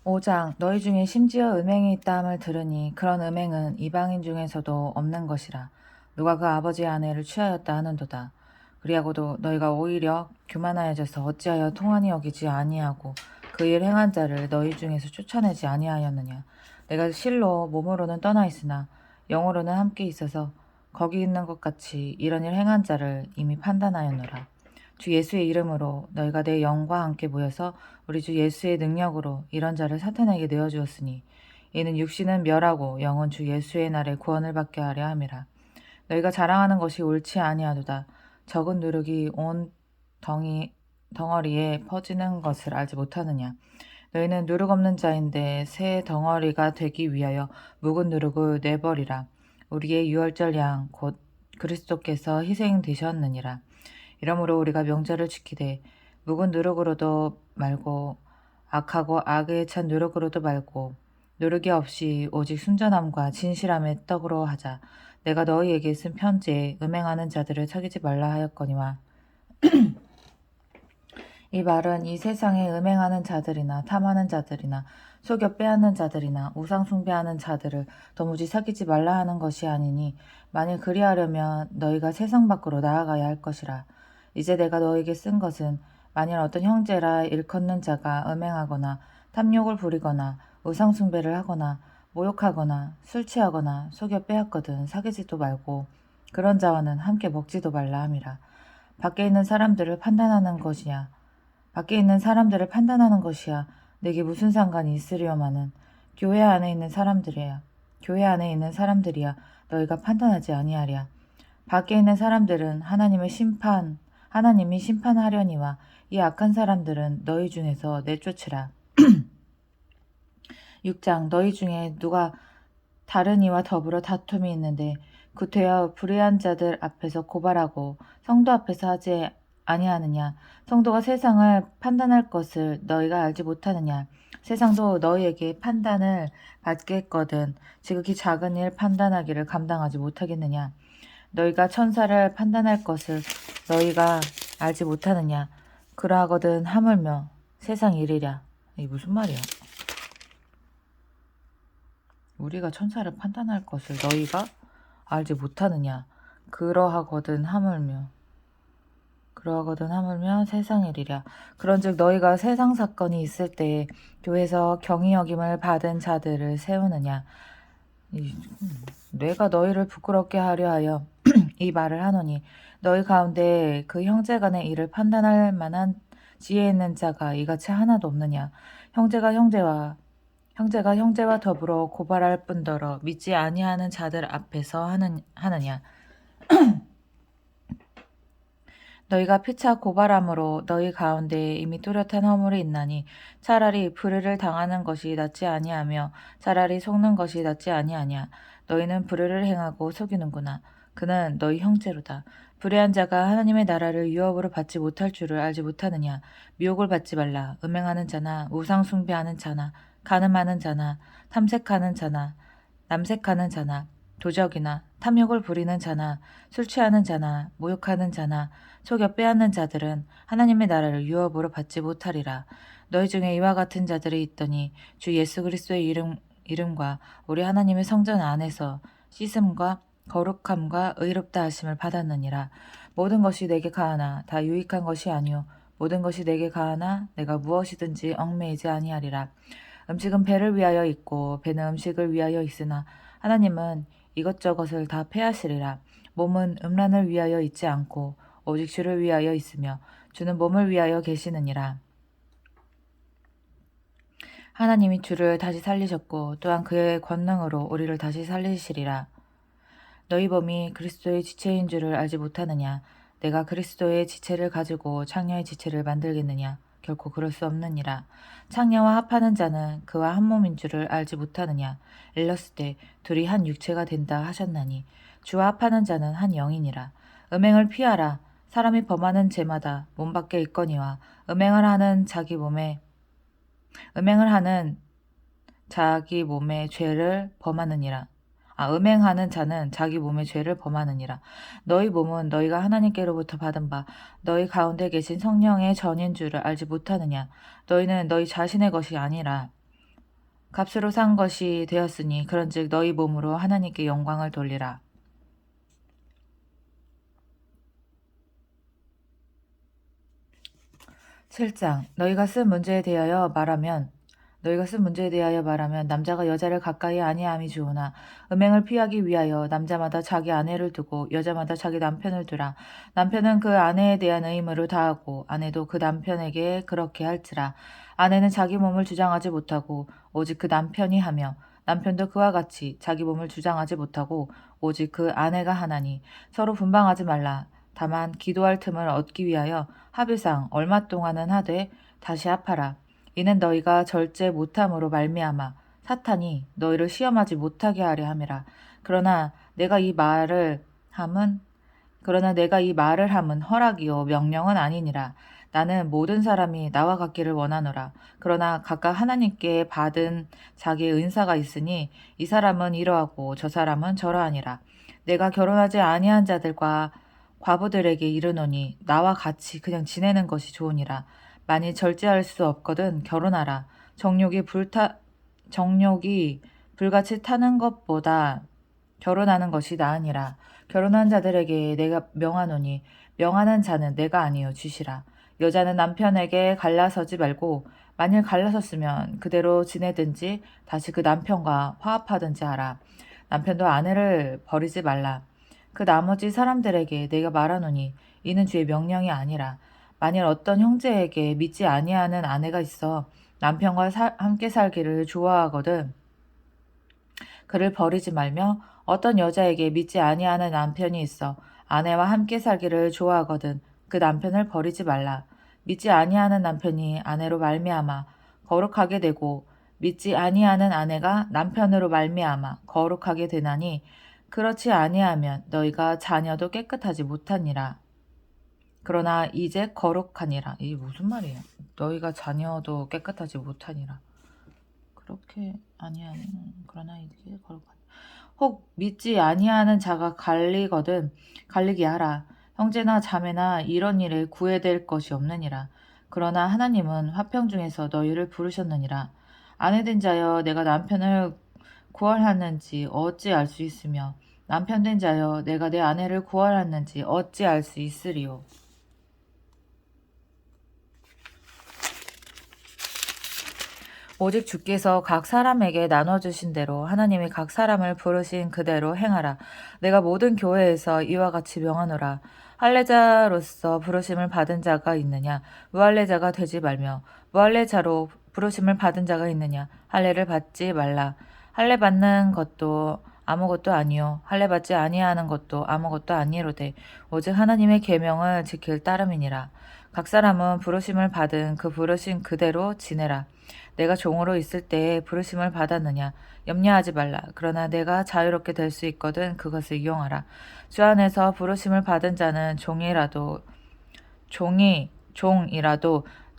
5장 너희 중에 심지어 음행이 있다 함을 들으니 그런 음행은 이방인 중에서도 없는 것이라. 누가 그 아버지의 아내를 취하였다 하는도다. 그리하고도 너희가 오히려 교만하여져서 어찌하여 통한이 여기지 아니하고 그 일 행한 자를 너희 중에서 쫓아내지 아니하였느냐. 내가 실로 몸으로는 떠나 있으나 영으로는 함께 있어서 거기 있는 것 같이 이런 일 행한 자를 이미 판단하였노라. 주 예수의 이름으로 너희가 내 영과 함께 모여서 우리 주 예수의 능력으로 이런 자를 사탄에게 내어주었으니 이는 육신은 멸하고 영은 주 예수의 날에 구원을 받게 하려 함이라. 너희가 자랑하는 것이 옳지 아니하도다. 적은 누룩이 온 덩어리에 퍼지는 것을 알지 못하느냐. 너희는 누룩 없는 자인데 새 덩어리가 되기 위하여 묵은 누룩을 내버리라. 우리의 유월절 양 곧 그리스도께서 희생되셨느니라. 이러므로 우리가 명절을 지키되 묵은 누룩으로도 말고 악하고 악에 찬 누룩으로도 말고 누룩이 없이 오직 순전함과 진실함의 떡으로 하자. 내가 너희에게 쓴 편지에 음행하는 자들을 사귀지 말라 하였거니와 이 말은 이 세상에 음행하는 자들이나 탐하는 자들이나 속여 빼앗는 자들이나 우상 숭배하는 자들을 도무지 사귀지 말라 하는 것이 아니니 만일 그리하려면 너희가 세상 밖으로 나아가야 할 것이라. 이제 내가 너에게 쓴 것은 만일 어떤 형제라 일컫는 자가 음행하거나 탐욕을 부리거나 우상 숭배를 하거나 모욕하거나 술 취하거나 속여 빼앗거든 사귀지도 말고 그런 자와는 함께 먹지도 말라 함이라. 밖에 있는 사람들을 판단하는 것이야. 밖에 있는 사람들을 판단하는 것이야. 내게 무슨 상관이 있으려마는 교회 안에 있는 사람들이야. 교회 안에 있는 사람들이야. 너희가 판단하지 아니하랴. 밖에 있는 사람들은 하나님이 심판하려니와 이 악한 사람들은 너희 중에서 내쫓으라. 6장 너희 중에 누가 다른 이와 더불어 다툼이 있는데 구태여 불의한 자들 앞에서 고발하고 성도 앞에서 하지 아니하느냐. 성도가 세상을 판단할 것을 너희가 알지 못하느냐. 세상도 너희에게 판단을 받겠거든 지극히 작은 일 판단하기를 감당하지 못하겠느냐. 너희가 천사를 판단할 것을 너희가 알지 못하느냐. 그러하거든 하물며 세상 일이랴. 이게 무슨 말이야? 우리가 천사를 판단할 것을 너희가 알지 못하느냐. 그러하거든 하물며 세상 일이랴. 그런즉 너희가 세상 사건이 있을 때에 교회에서 경히 여김을 받은 자들을 세우느냐. 내가 너희를 부끄럽게 하려 하여 이 말을 하노니 너희 가운데 그 형제간의 일을 판단할 만한 지혜 있는 자가 이같이 하나도 없느냐. 형제가 형제와 더불어 고발할 뿐더러 믿지 아니하는 자들 앞에서 하느냐. 너희가 피차 고발함으로 너희 가운데 이미 뚜렷한 허물이 있나니 차라리 불의를 당하는 것이 낫지 아니하며 차라리 속는 것이 낫지 아니하냐. 너희는 불의를 행하고 속이는구나. 그는 너희 형제로다. 불의한 자가 하나님의 나라를 유업으로 받지 못할 줄을 알지 못하느냐. 미혹을 받지 말라. 음행하는 자나 우상 숭배하는 자나 간음하는 자나 탐색하는 자나 남색하는 자나 도적이나 탐욕을 부리는 자나 술 취하는 자나 모욕하는 자나 속여 빼앗는 자들은 하나님의 나라를 유업으로 받지 못하리라. 너희 중에 이와 같은 자들이 있더니 주 예수 그리스도의 이름과 우리 하나님의 성전 안에서 씻음과 거룩함과 의롭다 하심을 받았느니라. 모든 것이 내게 가하나 다 유익한 것이 아니요 모든 것이 내게 가하나 내가 무엇이든지 얽매이지 아니하리라. 음식은 배를 위하여 있고 배는 음식을 위하여 있으나 하나님은 이것저것을 다 패하시리라. 몸은 음란을 위하여 있지 않고 오직 주를 위하여 있으며 주는 몸을 위하여 계시느니라. 하나님이 주를 다시 살리셨고 또한 그의 권능으로 우리를 다시 살리시리라. 너희 몸이 그리스도의 지체인 줄을 알지 못하느냐. 내가 그리스도의 지체를 가지고 창녀의 지체를 만들겠느냐. 결코 그럴 수 없느니라. 창녀와 합하는 자는 그와 한 몸인 줄을 알지 못하느냐. 일렀을 둘이 한 육체가 된다 하셨나니 주와 합하는 자는 한 영이니라. 음행을 피하라. 사람이 범하는 죄마다 몸 밖에 있거니와 음행을 하는 자기 몸의 죄를 범하느니라. 음행하는 자는 자기 몸의 죄를 범하느니라. 너희 몸은 너희가 하나님께로부터 받은 바 너희 가운데 계신 성령의 전인 줄을 알지 못하느냐. 너희는 너희 자신의 것이 아니라 값으로 산 것이 되었으니 그런즉 너희 몸으로 하나님께 영광을 돌리라. 7장 너희가 쓴 문제에 대하여 말하면 남자가 여자를 가까이 아니함이 좋으나 음행을 피하기 위하여 남자마다 자기 아내를 두고 여자마다 자기 남편을 두라. 남편은 그 아내에 대한 의무를 다하고 아내도 그 남편에게 그렇게 할지라. 아내는 자기 몸을 주장하지 못하고 오직 그 남편이 하며 남편도 그와 같이 자기 몸을 주장하지 못하고 오직 그 아내가 하나니 서로 분방하지 말라. 다만 기도할 틈을 얻기 위하여 합의상 얼마 동안은 하되 다시 합하라. 이는 너희가 절제 못함으로 말미암아 사탄이 너희를 시험하지 못하게 하려 함이라. 그러나 내가 이 말을 함은 허락이요 명령은 아니니라. 나는 모든 사람이 나와 같기를 원하노라. 그러나 각각 하나님께 받은 자기의 은사가 있으니 이 사람은 이러하고 저 사람은 저러하니라. 내가 결혼하지 아니한 자들과 과부들에게 이르노니 나와 같이 그냥 지내는 것이 좋으니라. 만일 절제할 수 없거든 결혼하라. 정욕이 불같이 타는 것보다 결혼하는 것이 나으니라. 결혼한 자들에게 내가 명하노니 명하는 자는 내가 아니요 주시라. 여자는 남편에게 갈라서지 말고 만일 갈라섰으면 그대로 지내든지 다시 그 남편과 화합하든지 하라. 남편도 아내를 버리지 말라. 그 나머지 사람들에게 내가 말하노니 이는 주의 명령이 아니라 만일 어떤 형제에게 믿지 아니하는 아내가 있어 남편과 함께 살기를 좋아하거든 그를 버리지 말며 어떤 여자에게 믿지 아니하는 남편이 있어 아내와 함께 살기를 좋아하거든 그 남편을 버리지 말라. 믿지 아니하는 남편이 아내로 말미암아 거룩하게 되고 믿지 아니하는 아내가 남편으로 말미암아 거룩하게 되나니 그렇지 아니하면 너희가 자녀도 깨끗하지 못하니라. 그러나 이제 거룩하니라. 이게 무슨 말이에요? 너희가 자녀도 깨끗하지 못하니라. 그렇게 아니하니 그러나 이제 거룩하니. 혹 믿지 아니하는 자가 갈리게 하라. 형제나 자매나 이런 일에 구애될 것이 없느니라. 그러나 하나님은 화평 중에서 너희를 부르셨느니라. 아내된 자여 내가 남편을 구원하는지 어찌 알 수 있으며 남편된 자여 내가 내 아내를 구원하는지 어찌 알 수 있으리요. 오직 주께서 각 사람에게 나눠주신 대로 하나님이 각 사람을 부르신 그대로 행하라. 내가 모든 교회에서 이와 같이 명하노라. 할례자로서 부르심을 받은 자가 있느냐? 무할례자가 되지 말며 무할례자로 부르심을 받은 자가 있느냐? 할례를 받지 말라. 할례 받는 것도 아무것도 아니요 할례 받지 아니하는 것도 아무것도 아니로되 오직 하나님의 계명을 지킬 따름이니라. 각 사람은 부르심을 받은 그 부르심 그대로 지내라. 내가 종으로 있을 때에 부르심을 받았느냐? 염려하지 말라. 그러나 내가 자유롭게 될 수 있거든 그것을 이용하라. 주 안에서 부르심을 받은 자는 종이라도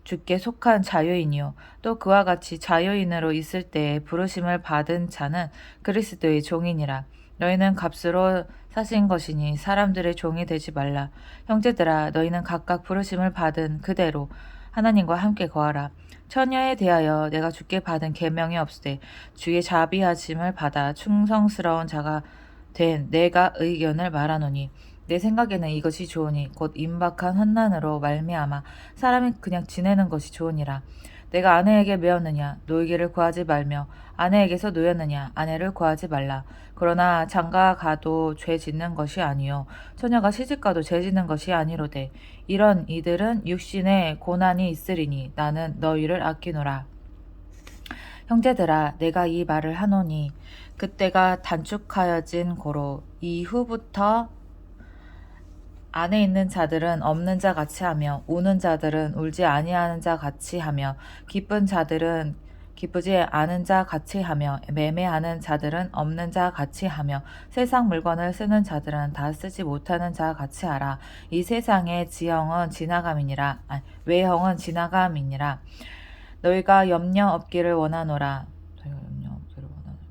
주께 속한 자유인이요 또 그와 같이 자유인으로 있을 때에 부르심을 받은 자는 그리스도의 종이니라. 너희는 값으로 사신 것이니 사람들의 종이 되지 말라. 형제들아 너희는 각각 부르심을 받은 그대로 하나님과 함께 거하라. 처녀에 대하여 내가 주께 받은 계명이 없으되 주의 자비하심을 받아 충성스러운 자가 된 내가 의견을 말하노니 내 생각에는 이것이 좋으니 곧 임박한 환난으로 말미암아 사람이 그냥 지내는 것이 좋으니라. 내가 아내에게 매었느냐 노이기를 구하지 말며 아내에게서 노였느냐 아내를 구하지 말라. 그러나 장가 가도 죄 짓는 것이 아니요 처녀가 시집가도 죄 짓는 것이 아니로되 이런 이들은 육신에 고난이 있으리니 나는 너희를 아끼노라. 형제들아 내가 이 말을 하노니 그때가 단축하여진 고로 이후부터 안에 있는 자들은 없는 자 같이 하며 우는 자들은 울지 아니하는 자 같이 하며 기쁜 자들은 기쁘지 않은 자 같이 하며 매매하는 자들은 없는 자 같이 하며 세상 물건을 쓰는 자들은 다 쓰지 못하는 자 같이 하라. 이 세상의 외형은 지나감이니라. 너희가 염려 없기를 원하노라.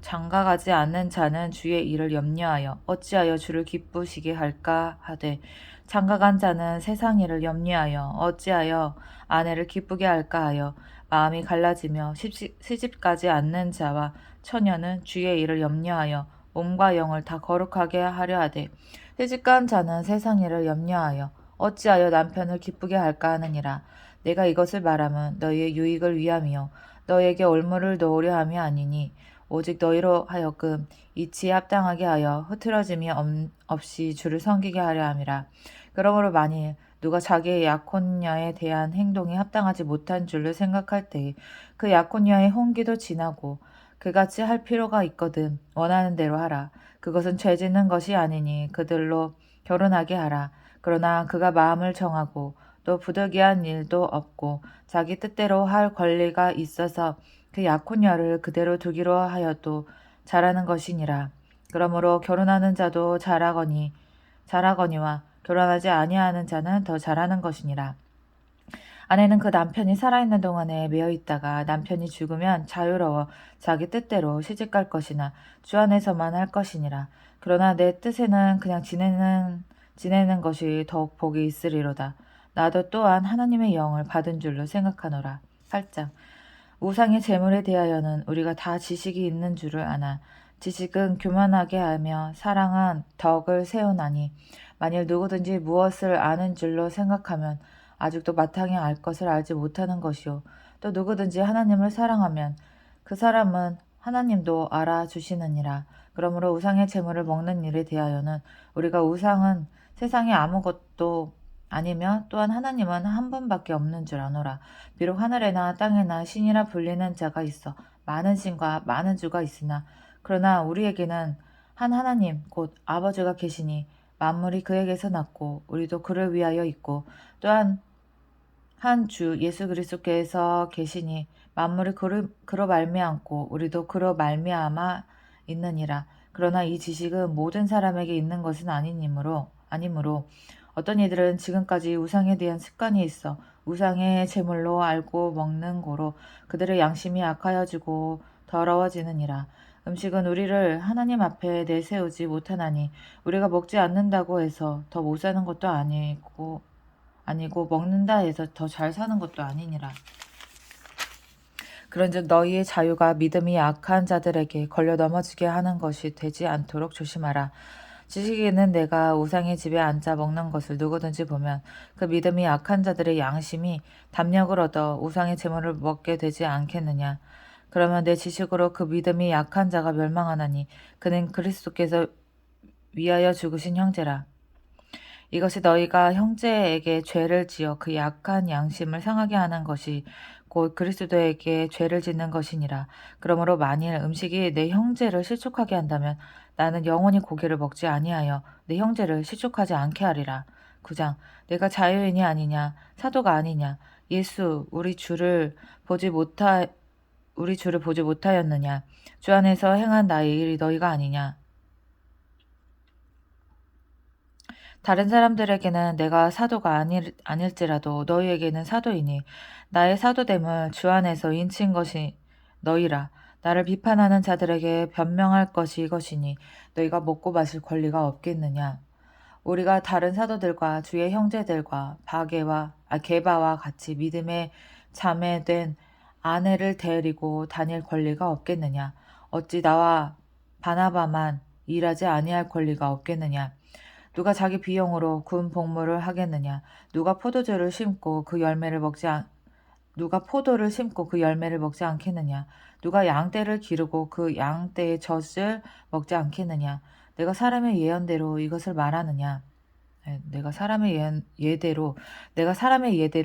장가가지 않는 자는 주의 일을 염려하여 어찌하여 주를 기쁘시게 할까 하되 장가간 자는 세상 일을 염려하여 어찌하여 아내를 기쁘게 할까 하여 마음이 갈라지며 시집가지 않는 자와 처녀는 주의 일을 염려하여 몸과 영을 다 거룩하게 하려 하되 시집간 자는 세상 일을 염려하여 어찌하여 남편을 기쁘게 할까 하느니라. 내가 이것을 말함은 너희의 유익을 위함이요 너희에게 올무를 놓으려 함이 아니니 오직 너희로 하여금 이치에 합당하게 하여 흐트러짐이 없이 주를 섬기게 하려 함이라. 그러므로 만일 누가 자기의 약혼녀에 대한 행동이 합당하지 못한 줄을 생각할 때에 그 약혼녀의 혼기도 지나고 그같이 할 필요가 있거든 원하는 대로 하라. 그것은 죄 짓는 것이 아니니 그들로 결혼하게 하라. 그러나 그가 마음을 정하고 또 부득이한 일도 없고 자기 뜻대로 할 권리가 있어서 그 약혼녀를 그대로 두기로 하여도 잘하는 것이니라. 그러므로 결혼하는 자도 잘하거니와 결혼하지 아니하는 자는 더 잘하는 것이니라. 아내는 그 남편이 살아있는 동안에 매어 있다가 남편이 죽으면 자유로워 자기 뜻대로 시집갈 것이나 주 안에서만 할 것이니라. 그러나 내 뜻에는 그냥 지내는 것이 더욱 복이 있으리로다. 나도 또한 하나님의 영을 받은 줄로 생각하노라. 8장 우상의 재물에 대하여는 우리가 다 지식이 있는 줄을 아나 지식은 교만하게 하며 사랑은 덕을 세우나니 만일 누구든지 무엇을 아는 줄로 생각하면 아직도 마땅히 알 것을 알지 못하는 것이요 또 누구든지 하나님을 사랑하면 그 사람은 하나님도 알아주시느니라. 그러므로 우상의 재물을 먹는 일에 대하여는 우리가 우상은 세상에 아무것도 아니며 또한 하나님은 한 분밖에 없는 줄 아노라. 비록 하늘에나 땅에나 신이라 불리는 자가 있어 많은 신과 많은 주가 있으나 그러나 우리에게는 한 하나님 곧 아버지가 계시니 만물이 그에게서 났고 우리도 그를 위하여 있고 또한 한 주 예수 그리스도께서 계시니 만물이 그로 말미암고 우리도 그로 말미암아 있느니라. 그러나 이 지식은 모든 사람에게 있는 것은 아니므로 어떤 이들은 지금까지 우상에 대한 습관이 있어 우상의 제물로 알고 먹는 고로 그들의 양심이 악하여지고 더러워지느니라. 음식은 우리를 하나님 앞에 내세우지 못하나니 우리가 먹지 않는다고 해서 더 못 사는 것도 아니고 먹는다 해서 더 잘 사는 것도 아니니라. 그런즉 너희의 자유가 믿음이 약한 자들에게 걸려 넘어지게 하는 것이 되지 않도록 조심하라. 지식에는 내가 우상의 집에 앉아 먹는 것을 누구든지 보면 그 믿음이 약한 자들의 양심이 담력을 얻어 우상의 제물을 먹게 되지 않겠느냐. 그러면 내 지식으로 그 믿음이 약한 자가 멸망하나니 그는 그리스도께서 위하여 죽으신 형제라. 이것이 너희가 형제에게 죄를 지어 그 약한 양심을 상하게 하는 것이 곧 그리스도에게 죄를 짓는 것이니라. 그러므로 만일 음식이 내 형제를 실족하게 한다면 나는 영원히 고기를 먹지 아니하여 내 형제를 실족하지 않게 하리라. 9장 내가 자유인이 아니냐 사도가 아니냐 예수 우리 주를 보지 못하였느냐 주 안에서 행한 나의 일이 너희가 아니냐. 다른 사람들에게는 내가 사도가 아닐지라도 너희에게는 사도이니 나의 사도됨을 주 안에서 인친 것이 너희라. 나를 비판하는 자들에게 변명할 것이 이것이니 너희가 먹고 마실 권리가 없겠느냐. 우리가 다른 사도들과 주의 형제들과 게바와 같이 믿음의 자매된 아내를 데리고 다닐 권리가 없겠느냐. 어찌 나와 바나바만 일하지 아니할 권리가 없겠느냐. 누가 자기 비용으로 군 복무를 하겠느냐. 누가 포도를 심고 그 열매를 먹지 않겠느냐. 누가 양떼를 기르고 그 양떼의 젖을 먹지 않겠느냐. 내가 사람의 예언대로 이것을 말하느냐. 내가 사람의 예대로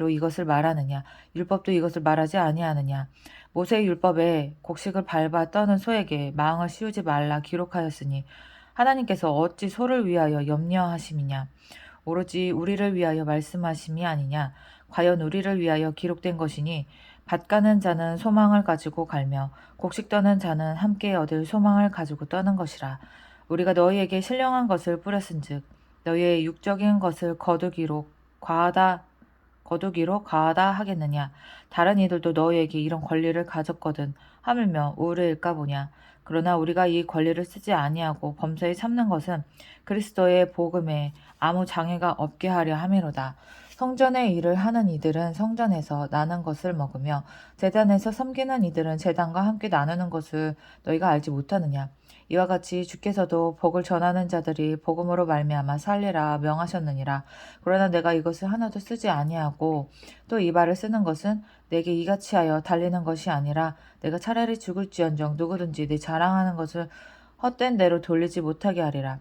이것을 말하느냐. 율법도 이것을 말하지 아니하느냐. 모세의 율법에 곡식을 밟아 떠는 소에게 망을 씌우지 말라 기록하였으니 하나님께서 어찌 소를 위하여 염려하심이냐. 오로지 우리를 위하여 말씀하심이 아니냐. 과연 우리를 위하여 기록된 것이니 밭 가는 자는 소망을 가지고 갈며 곡식 떠는 자는 함께 얻을 소망을 가지고 떠는 것이라. 우리가 너희에게 신령한 것을 뿌렸은즉 너희의 육적인 것을 거두기로 과하다 거두기로 가하다 하겠느냐. 다른 이들도 너희에게 이런 권리를 가졌거든. 하물며 우리일까 보냐. 그러나 우리가 이 권리를 쓰지 아니하고 범사에 참는 것은 그리스도의 복음에 아무 장애가 없게 하려 함이로다. 성전의 일을 하는 이들은 성전에서 나는 것을 먹으며 제단에서 섬기는 이들은 제단과 함께 나누는 것을 너희가 알지 못하느냐. 이와 같이 주께서도 복을 전하는 자들이 복음으로 말미암아 살리라 명하셨느니라. 그러나 내가 이것을 하나도 쓰지 아니하고 또 이 말을 쓰는 것은 내게 이같이 하여 달리는 것이 아니라 내가 차라리 죽을지언정 누구든지 내 자랑하는 것을 헛된 대로 돌리지 못하게 하리라.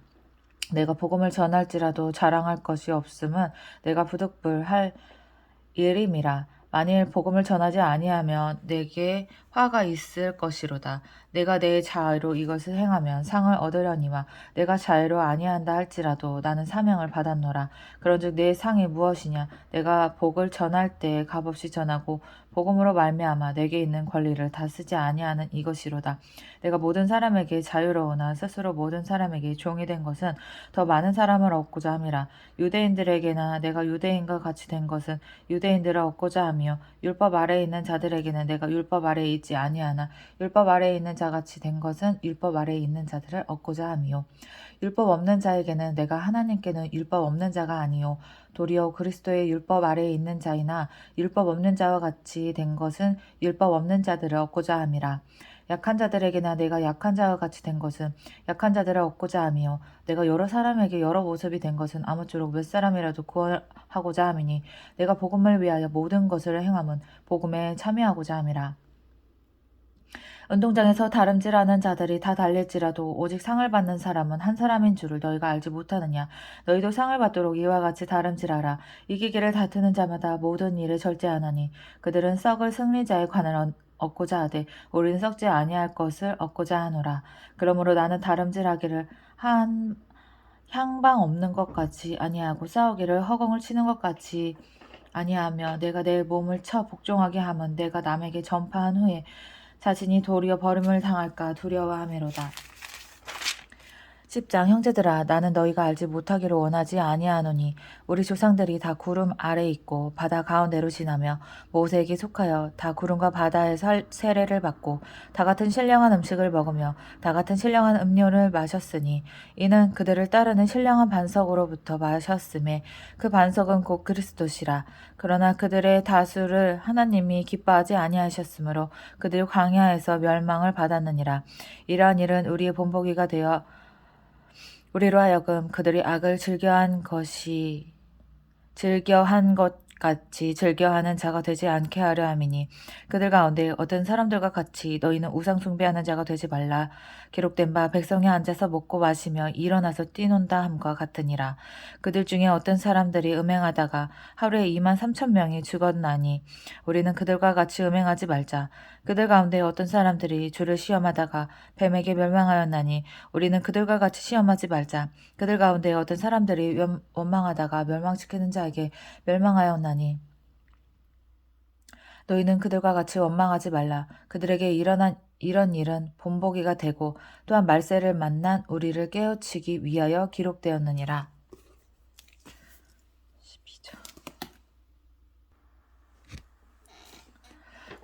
내가 복음을 전할지라도 자랑할 것이 없음은 내가 부득불할 일임이라. 만일 복음을 전하지 아니하면 내게 화가 있을 것이로다. 내가 내 자의로 이것을 행하면 상을 얻으려니와 내가 자의로 아니한다 할지라도 나는 사명을 받았노라. 그런즉 내 상이 무엇이냐? 내가 복을 전할 때 값없이 전하고 복음으로 말미암아 내게 있는 권리를 다 쓰지 아니하는 이것이로다. 내가 모든 사람에게 자유로우나 스스로 모든 사람에게 종이 된 것은 더 많은 사람을 얻고자 함이라. 유대인들에게나 내가 유대인과 같이 된 것은 유대인들을 얻고자 하며 율법 아래에 있는 자들에게는 내가 율법 아래에 있지 아니하나 율법 아래에 있는 자같이 된 것은 율법 아래에 있는 자들을 얻고자 함이요. 율법 없는 자에게는 내가 하나님께는 율법 없는 자가 아니요 도리어 그리스도의 율법 아래에 있는 자이나 율법 없는 자와 같이 된 것은 율법 없는 자들을 얻고자 함이라. 약한 자들에게나 내가 약한 자와 같이 된 것은 약한 자들을 얻고자 함이요 내가 여러 사람에게 여러 모습이 된 것은 아무쪼록 몇 사람이라도 구원하고자 함이니 내가 복음을 위하여 모든 것을 행함은 복음에 참여하고자 함이라. 운동장에서 다름질하는 자들이 다 달릴지라도 오직 상을 받는 사람은 한 사람인 줄을 너희가 알지 못하느냐. 너희도 상을 받도록 이와 같이 다름질하라. 이기기를 다투는 자마다 모든 일에 절제하나니 그들은 썩을 승리자의 관을 얻고자 하되 우리는 썩지 아니할 것을 얻고자 하노라. 그러므로 나는 다름질하기를 한 향방 없는 것 같이 아니하고 싸우기를 허공을 치는 것 같이 아니하며 내가 내 몸을 쳐 복종하게 하면 내가 남에게 전파한 후에 자신이 도리어 버림을 당할까 두려워함이로다. 10장 형제들아 나는 너희가 알지 못하기를 원하지 아니하노니 우리 조상들이 다 구름 아래 있고 바다 가운데로 지나며 모세에게 속하여 다 구름과 바다의 세례를 받고 다 같은 신령한 음식을 먹으며 다 같은 신령한 음료를 마셨으니 이는 그들을 따르는 신령한 반석으로부터 마셨음에 그 반석은 곧 그리스도시라. 그러나 그들의 다수를 하나님이 기뻐하지 아니하셨으므로 그들이 광야에서 멸망을 받았느니라. 이러한 일은 우리의 본보기가 되어 우리로 하여금 그들이 악을 즐겨한 것 같이 즐겨하는 자가 되지 않게 하려 함이니 그들 가운데 어떤 사람들과 같이 너희는 우상 숭배하는 자가 되지 말라. 기록된 바 백성이 앉아서 먹고 마시며 일어나서 뛰논다 함과 같으니라. 그들 중에 어떤 사람들이 음행하다가 하루에 23,000명이 죽었나니 우리는 그들과 같이 음행하지 말자. 그들 가운데 어떤 사람들이 주를 시험하다가 뱀에게 멸망하였나니 우리는 그들과 같이 시험하지 말자. 그들 가운데 어떤 사람들이 원망하다가 멸망시키는 자에게 멸망하였나니 너희는 그들과 같이 원망하지 말라. 그들에게 일어난 이런 일은 본보기가 되고 또한 말세를 만난 우리를 깨우치기 위하여 기록되었느니라. 12절.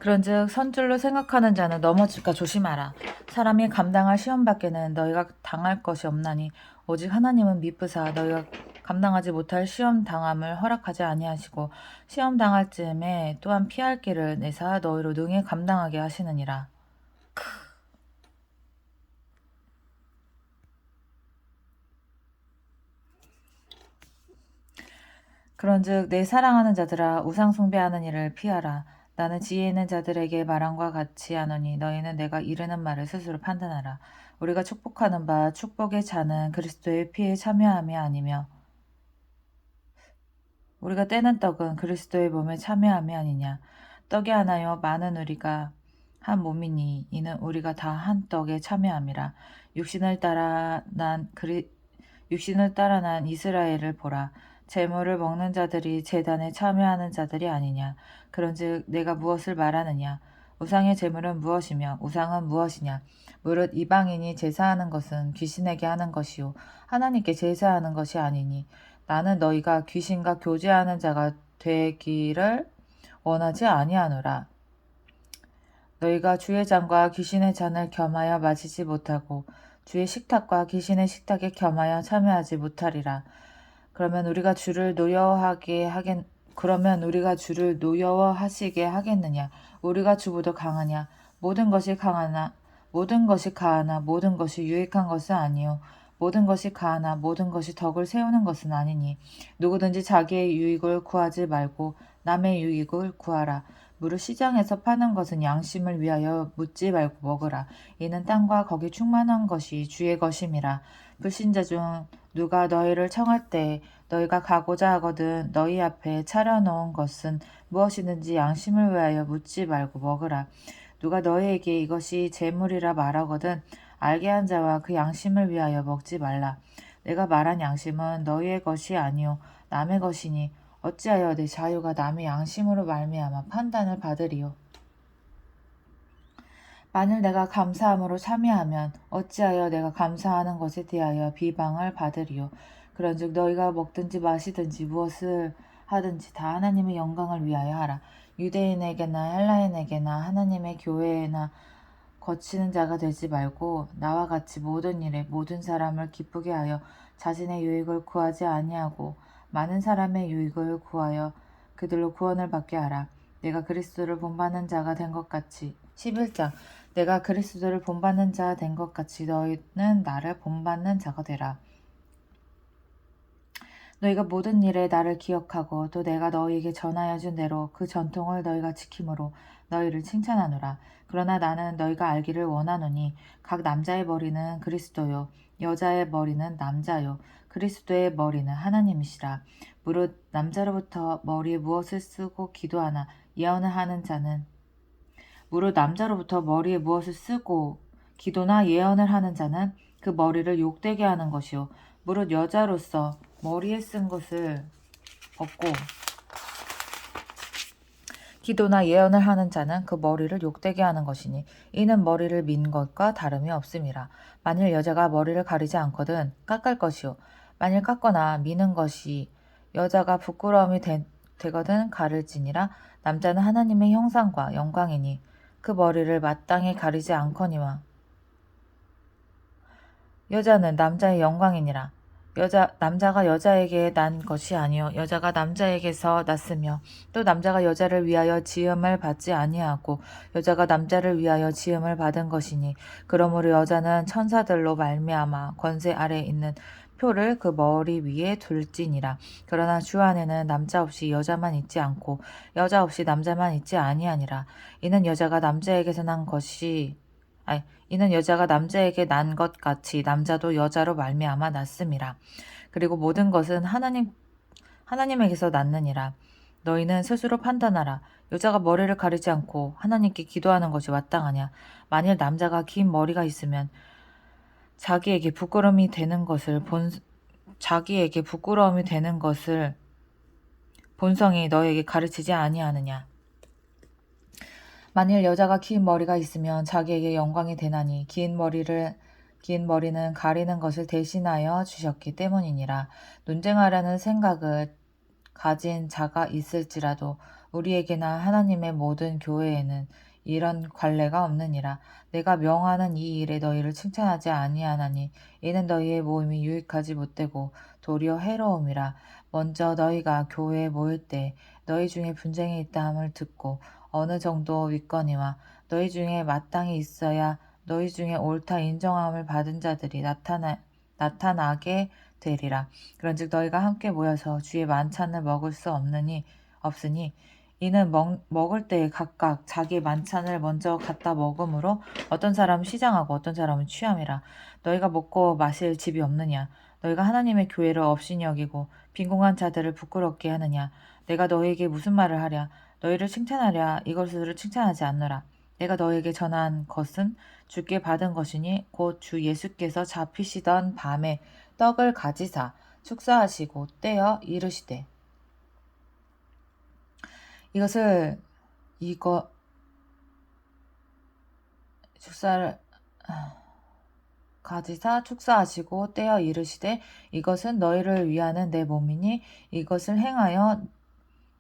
그런즉 선줄로 생각하는 자는 넘어질까 조심하라. 사람이 감당할 시험 밖에는 너희가 당할 것이 없나니 오직 하나님은 미쁘사 너희가 감당하지 못할 시험 당함을 허락하지 아니하시고 시험 당할 즈음에 또한 피할 길을 내사 너희로 능히 감당하게 하시느니라. 그런즉 내 사랑하는 자들아 우상 숭배하는 일을 피하라. 나는 지혜 있는 자들에게 말함과 같이 하노니 너희는 내가 이르는 말을 스스로 판단하라. 우리가 축복하는 바 축복의 자는 그리스도의 피에 참여함이 아니며 우리가 떼는 떡은 그리스도의 몸에 참여함이 아니냐. 떡이 하나요 많은 우리가 한 몸이니 이는 우리가 다 한 떡에 참여함이라. 육신을 따라 난 이스라엘을 보라. 제물을 먹는 자들이 제단에 참여하는 자들이 아니냐. 그런즉 내가 무엇을 말하느냐. 우상의 제물은 무엇이며 우상은 무엇이냐. 무릇 이방인이 제사하는 것은 귀신에게 하는 것이요 하나님께 제사하는 것이 아니니 나는 너희가 귀신과 교제하는 자가 되기를 원하지 아니하노라. 너희가 주의 잔과 귀신의 잔을 겸하여 마시지 못하고 주의 식탁과 귀신의 식탁에 겸하여 참여하지 못하리라. 그러면 우리가 주를 노여워하시게 하겠느냐? 우리가 주보다 강하냐? 모든 것이 가하나 모든 것이 유익한 것은 아니요 모든 것이 가하나 모든 것이 덕을 세우는 것은 아니니 누구든지 자기의 유익을 구하지 말고 남의 유익을 구하라. 무릇 시장에서 파는 것은 양심을 위하여 묻지 말고 먹으라. 이는 땅과 거기 충만한 것이 주의 것임이라. 불신자 중 누가 너희를 청할 때 너희가 가고자 하거든 너희 앞에 차려놓은 것은 무엇이든지 양심을 위하여 묻지 말고 먹으라. 누가 너희에게 이것이 재물이라 말하거든 알게 한 자와 그 양심을 위하여 먹지 말라. 내가 말한 양심은 너희의 것이 아니요 남의 것이니 어찌하여 내 자유가 남의 양심으로 말미암아 판단을 받으리요. 만일 내가 감사함으로 참여하면 어찌하여 내가 감사하는 것에 대하여 비방을 받으리요. 그런즉 너희가 먹든지 마시든지 무엇을 하든지 다 하나님의 영광을 위하여 하라. 유대인에게나 헬라인에게나 하나님의 교회에나 거치는 자가 되지 말고 나와 같이 모든 일에 모든 사람을 기쁘게 하여 자신의 유익을 구하지 아니하고 많은 사람의 유익을 구하여 그들로 구원을 받게 하라. 내가 그리스도를 본받는 자가 된 것 같이 11장 내가 그리스도를 본받는 자 된 것 같이 너희는 나를 본받는 자가 되라. 너희가 모든 일에 나를 기억하고 또 내가 너희에게 전하여 준 대로 그 전통을 너희가 지킴으로 너희를 칭찬하노라. 그러나 나는 너희가 알기를 원하노니 각 남자의 머리는 그리스도요 여자의 머리는 남자요 그리스도의 머리는 하나님이시라. 무릇 남자로부터 머리에 무엇을 쓰고 기도하나 예언을 하는 자는 무릇 남자로부터 머리에 무엇을 쓰고 기도나 예언을 하는 자는 그 머리를 욕되게 하는 것이요 무릇 여자로서 머리에 쓴 것을 벗고 기도나 예언을 하는 자는 그 머리를 욕되게 하는 것이니 이는 머리를 민 것과 다름이 없음이라. 만일 여자가 머리를 가리지 않거든 깎을 것이요 만일 깎거나 미는 것이 여자가 부끄러움이 되거든 가를지니라. 남자는 하나님의 형상과 영광이니 그 머리를 마땅히 가리지 않거니와 여자는 남자의 영광이니라. 남자가 여자에게 난 것이 아니요 여자가 남자에게서 났으며 또 남자가 여자를 위하여 지음을 받지 아니하고 여자가 남자를 위하여 지음을 받은 것이니 그러므로 여자는 천사들로 말미암아 권세 아래에 있는 표를 그 머리 위에 둘지니라. 그러나 주 안에는 남자 없이 여자만 있지 않고 여자 없이 남자만 있지 아니하니라. 이는 여자가 남자에게서 난 것이 이는 여자가 남자에게 난 것 같이 남자도 여자로 말미암아 났음이라. 그리고 모든 것은 하나님에게서 났느니라. 너희는 스스로 판단하라. 여자가 머리를 가리지 않고 하나님께 기도하는 것이 마땅하냐? 만일 남자가 긴 머리가 있으면 자기에게 부끄러움이 되는 것을 본성이 너에게 가르치지 아니하느냐? 만일 여자가 긴 머리가 있으면 자기에게 영광이 되나니 긴 머리는 가리는 것을 대신하여 주셨기 때문이니라. 논쟁하려는 생각을 가진 자가 있을지라도 우리에게나 하나님의 모든 교회에는 이런 관례가 없느니라. 내가 명하는 이 일에 너희를 칭찬하지 아니하나니 이는 너희의 모임이 유익하지 못되고 도리어 해로움이라. 먼저 너희가 교회에 모일 때 너희 중에 분쟁이 있다 함을 듣고 어느 정도 윗거니와 너희 중에 마땅히 있어야 너희 중에 옳다 인정함을 받은 자들이 나타나게 되리라. 그런즉 너희가 함께 모여서 주의 만찬을 먹을 수 없으니 이는 먹을 때에 각각 자기 만찬을 먼저 갖다 먹으므로 어떤 사람은 시장하고 어떤 사람은 취함이라. 너희가 먹고 마실 집이 없느냐? 너희가 하나님의 교회를 업신이 여기고 빈궁한 자들을 부끄럽게 하느냐? 내가 너희에게 무슨 말을 하랴? 너희를 칭찬하랴? 이것을 칭찬하지 않노라. 내가 너희에게 전한 것은 주께 받은 것이니 곧 주 예수께서 잡히시던 밤에 떡을 가지사 축사하시고 떼어 이르시되 가지사 축사하시고 떼어 이르시되 이것은 너희를 위하는 내 몸이니 이것을 행하여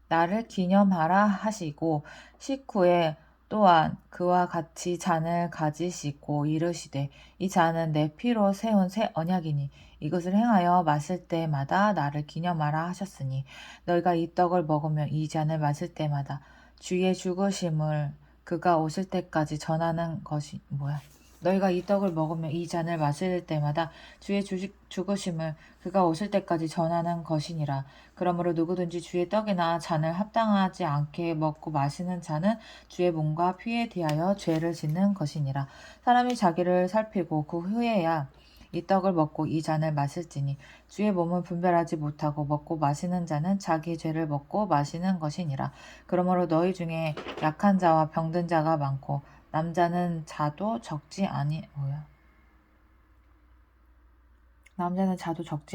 나를 기념하라 하시고 19에 또한 그와 같이 잔을 가지시고 이르시되 이 잔은 내 피로 세운 새 언약이니 이것을 행하여 마실 때마다 나를 기념하라 하셨으니 너희가 이 떡을 먹으며 이 잔을 마실 때마다 주의 죽으심을 그가 오실 때까지 전하는 것이 뭐야? 너희가 이 떡을 먹으며 이 잔을 마실 때마다 주의 죽으심을 그가 오실 때까지 전하는 것이니라. 그러므로 누구든지 주의 떡이나 잔을 합당하지 않게 먹고 마시는 자는 주의 몸과 피에 대하여 죄를 짓는 것이니라. 사람이 자기를 살피고 그 후에야 이 떡을 먹고 이 잔을 마실지니 주의 몸을 분별하지 못하고 먹고 마시는 자는 자기 죄를 먹고 마시는 것이니라. 그러므로 너희 중에 약한 자와 병든 자가 많고 남자는 자도 적지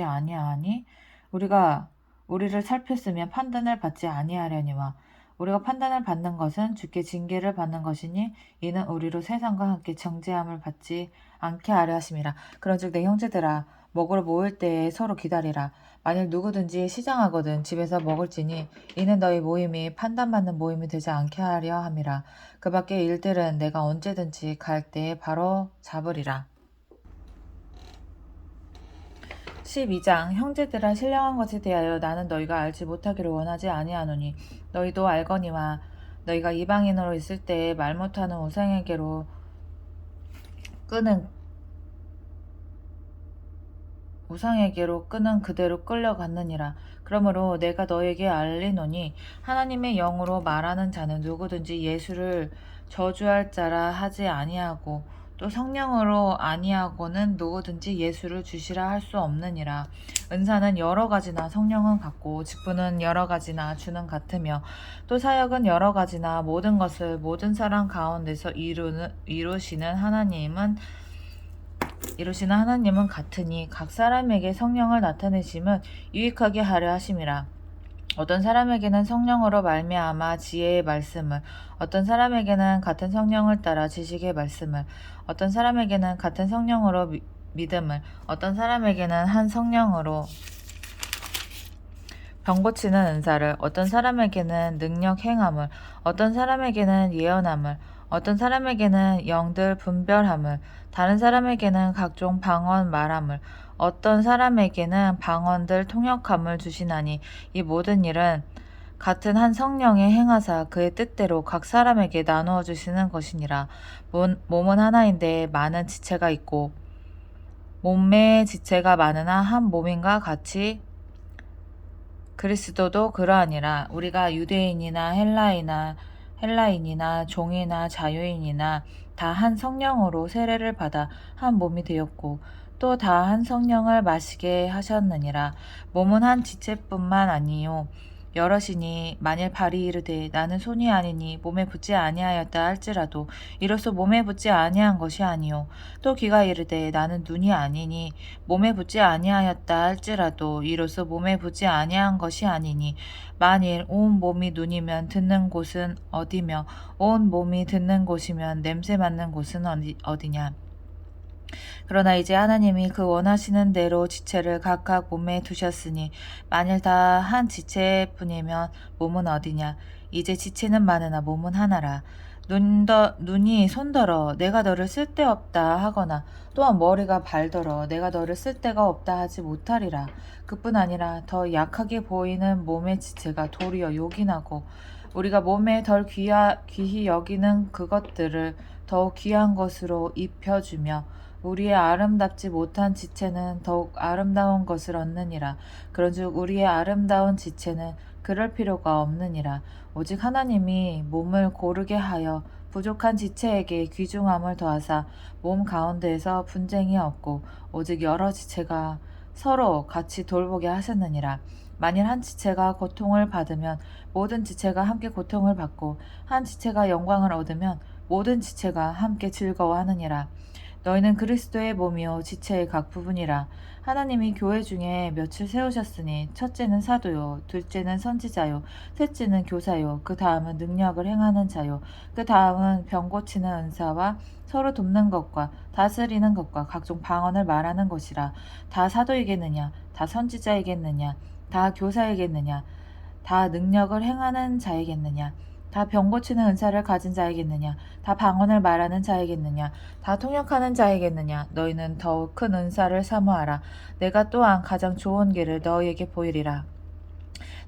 아니하니 우리가 우리를 살폈으면 판단을 받지 아니하려니와 우리가 판단을 받는 것은 주께 징계를 받는 것이니 이는 우리로 세상과 함께 정죄함을 받지 않게 하려 하심이라. 그런즉 내 형제들아 먹으러 모일 때에 서로 기다리라. 만일 누구든지 시장하거든 집에서 먹을지니 이는 너희 모임이 판단받는 모임이 되지 않게 하려 함이라. 그 밖의 일들은 내가 언제든지 갈 때에 바로 잡으리라. 12장 형제들아 신령한 것에 대하여 나는 너희가 알지 못하기를 원하지 아니하노니 너희도 알거니와 너희가 이방인으로 있을 때에 말 못하는 우상에게로 끄는 그대로 끌려갔느니라. 그러므로 내가 너에게 알리노니 하나님의 영으로 말하는 자는 누구든지 예수를 저주할 자라 하지 아니하고 또 성령으로 아니하고는 누구든지 예수를 주시라 할 수 없느니라. 은사는 여러 가지나 성령은 같고 직분은 여러 가지나 주는 같으며 또 사역은 여러 가지나 모든 것을 모든 사람 가운데서 이루시는 하나님은 같으니 각 사람에게 성령을 나타내심은 유익하게 하려 하심이라. 어떤 사람에게는 성령으로 말미암아 지혜의 말씀을, 어떤 사람에게는 같은 성령을 따라 지식의 말씀을, 어떤 사람에게는 같은 성령으로 믿음을, 어떤 사람에게는 한 성령으로 병 고치는 은사를, 어떤 사람에게는 능력 행함을, 어떤 사람에게는 예언함을, 어떤 사람에게는 영들 분별함을, 다른 사람에게는 각종 방언 말함을, 어떤 사람에게는 방언들 통역함을 주시나니 이 모든 일은 같은 한 성령의 행하사 그의 뜻대로 각 사람에게 나누어 주시는 것이니라. 몸은 하나인데 많은 지체가 있고 몸의 지체가 많으나 한 몸인가 같이 그리스도도 그러하니라. 우리가 유대인이나 헬라인이나 종이나 자유인이나 다 한 성령으로 세례를 받아 한 몸이 되었고 또 다 한 성령을 마시게 하셨느니라. 몸은 한 지체뿐만 아니요 여럿이니 만일 발이 이르되 나는 손이 아니니 몸에 붙지 아니하였다 할지라도 이로써 몸에 붙지 아니한 것이 아니요 또 귀가 이르되 나는 눈이 아니니 몸에 붙지 아니하였다 할지라도 이로써 몸에 붙지 아니한 것이 아니니 만일 온 몸이 눈이면 듣는 곳은 어디며 온 몸이 듣는 곳이면 냄새 맡는 곳은 어디냐. 그러나 이제 하나님이 그 원하시는 대로 지체를 각각 몸에 두셨으니 만일 다 한 지체뿐이면 몸은 어디냐. 이제 지체는 많으나 몸은 하나라. 눈이 손더러 내가 너를 쓸데없다 하거나 또한 머리가 발더러 내가 너를 쓸데가 없다 하지 못하리라. 그뿐 아니라 더 약하게 보이는 몸의 지체가 도리어 요긴하고 우리가 몸에 덜 귀히 여기는 그것들을 더욱 귀한 것으로 입혀주며 우리의 아름답지 못한 지체는 더욱 아름다운 것을 얻느니라. 그런즉 우리의 아름다운 지체는 그럴 필요가 없느니라. 오직 하나님이 몸을 고르게 하여 부족한 지체에게 귀중함을 더하사 몸 가운데에서 분쟁이 없고 오직 여러 지체가 서로 같이 돌보게 하셨느니라. 만일 한 지체가 고통을 받으면 모든 지체가 함께 고통을 받고 한 지체가 영광을 얻으면 모든 지체가 함께 즐거워하느니라. 너희는 그리스도의 몸이요 지체의 각 부분이라. 하나님이 교회 중에 며칠 세우셨으니 첫째는 사도요 둘째는 선지자요 셋째는 교사요 그 다음은 능력을 행하는 자요 그 다음은 병 고치는 은사와 서로 돕는 것과 다스리는 것과 각종 방언을 말하는 것이라. 다 사도이겠느냐 다 선지자이겠느냐 다 교사이겠느냐 다 능력을 행하는 자이겠느냐? 다 병 고치는 은사를 가진 자이겠느냐? 다 방언을 말하는 자이겠느냐? 다 통역하는 자이겠느냐? 너희는 더욱 큰 은사를 사모하라. 내가 또한 가장 좋은 길을 너희에게 보이리라.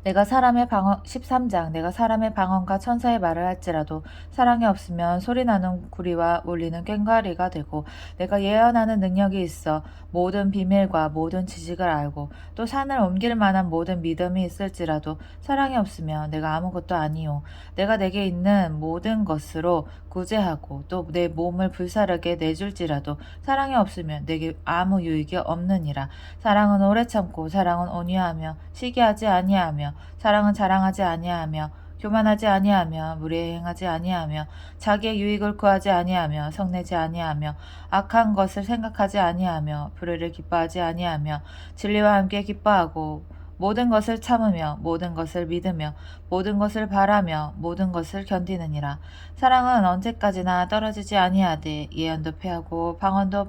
13장 내가 사람의 방언과 천사의 말을 할지라도 사랑이 없으면 소리나는 구리와 울리는 꽹과리가 되고, 내가 예언하는 능력이 있어 모든 비밀과 모든 지식을 알고 또 산을 옮길 만한 모든 믿음이 있을지라도 사랑이 없으면 내가 아무것도 아니요. 내가 내게 있는 모든 것으로 구제하고 또 내 몸을 불사르게 내줄지라도 사랑이 없으면 내게 아무 유익이 없느니라. 사랑은 오래 참고 사랑은 온유하며 시기하지 아니하며 사랑은 자랑하지 아니하며 교만하지 아니하며 무례히 행하지 아니하며 자기의 유익을 구하지 아니하며 성내지 아니하며 악한 것을 생각하지 아니하며 불의를 기뻐하지 아니하며 진리와 함께 기뻐하고 모든 것을 참으며 모든 것을 믿으며 모든 것을 바라며 모든 것을 견디느니라. 사랑은 언제까지나 떨어지지 아니하되 예언도 패하고 방언도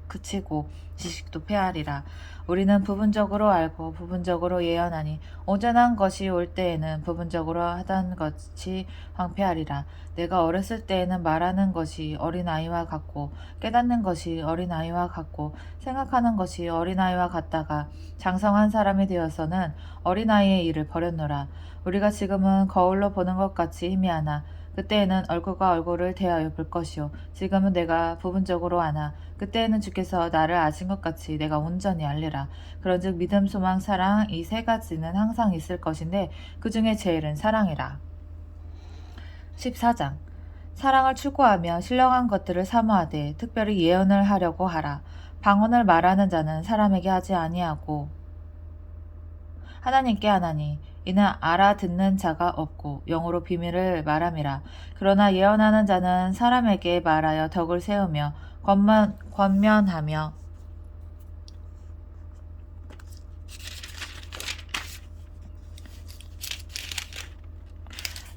그치고 지식도 패하리라. 우리는 부분적으로 알고 부분적으로 예언하니 온전한 것이 올 때에는 부분적으로 하던 것이 황폐하리라. 내가 어렸을 때에는 말하는 것이 어린아이와 같고 깨닫는 것이 어린아이와 같고 생각하는 것이 어린아이와 같다가 장성한 사람이 되어서는 어린아이의 일을 버렸노라. 우리가 지금은 거울로 보는 것 같이 희미하나 그때에는 얼굴과 얼굴을 대하여 볼 것이요 지금은 내가 부분적으로 아나 그때에는 주께서 나를 아신 것 같이 내가 온전히 알리라. 그런즉 믿음, 소망, 사랑 이 세 가지는 항상 있을 것인데 그 중에 제일은 사랑이라. 14장 사랑을 추구하며 신령한 것들을 사모하되 특별히 예언을 하려고 하라. 방언을 말하는 자는 사람에게 하지 아니하고 하나님께 하나니 이는 알아듣는 자가 없고 영으로 비밀을 말함이라. 그러나 예언하는 자는 사람에게 말하여 덕을 세우며 권면하며